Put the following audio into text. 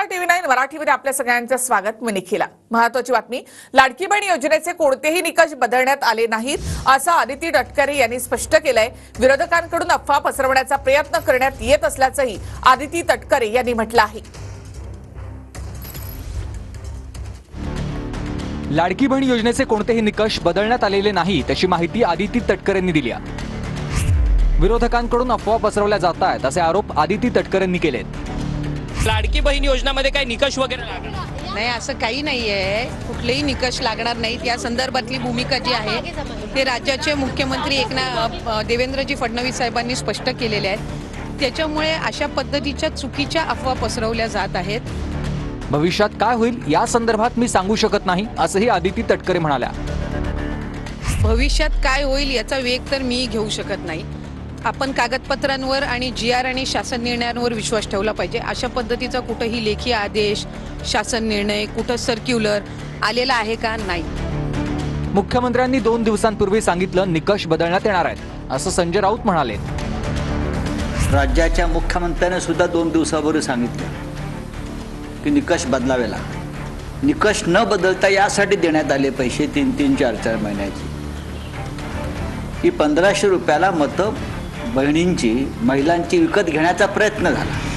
Star TV9 मराठीमध्ये आपल्या सगळ्यांचं स्वागत. मी निखिला. महत्त्वाची बातमी, लाडकी बहीण योजनेचे कोणतेही निकष बदलण्यात आले नाहीत असं आदिती तटकरे यांनी स्पष्ट केलंय. विरोधकांकडून अफवा पसरवण्याचा प्रयत्न करण्यात येत असल्याचंही आदिती तटकरे यांनी म्हटलं आहे. लाडकी बहीण योजनेचे कोणतेही निकष बदलण्यात आलेले नाही त्याची माहिती आदिती तटकरेंनी दिली आहे. विरोधकांकडून अफवा पसरवल्या जात आहेत असे आरोप आदिती तटकरेंनी केलेत. लाडकी बहीण योजनेमध्ये काही निकष वगैरे लागणार नाही, असं काही नाही आहे. कुठलेही निकष लागणार नाहीत. या संदर्भातली भूमिका जी आहे ते राज्याचे मुख्यमंत्री देवेंद्रजी फडणवीस साहेबांनी स्पष्ट केलेले आहे. त्याच्यामुळे अशा पद्धतीच्या चुकीच्या अफवा पसरवल्या जात आहेत. भविष्यात काय होईल या संदर्भात मी सांगू शकत नाही असंही आदिती तटकरे म्हणाल्या. भविष्यात काय होईल याचा वेग तर मी घेऊ शकत नाही. आपण कागदपत्रांवर आणि GR आणि शासन निर्णयांवर विश्वास ठेवला पाहिजे. अशा पद्धतीचा कुठेही लेखी आदेश, शासन निर्णय, कुठं सर्क्युलर आलेला आहे का? नाही. मुख्यमंत्र्यांनी 2 दिवसांपूर्वी सांगितलं निकष बदलण्यात येणार आहेत असं संजय राऊत म्हणाले. राज्याच्या मुख्यमंत्र्याने सुद्धा 2 दिवसापूर्वी सांगितलं की निकष बदलावे लागतात. निकष न बदलता यासाठी देण्यात आले पैसे 3-3, 4-4 महिन्याची. ही 1500 रुपयाला मतं बहिणींची, महिलांची विकत घेण्याचा प्रयत्न झाला.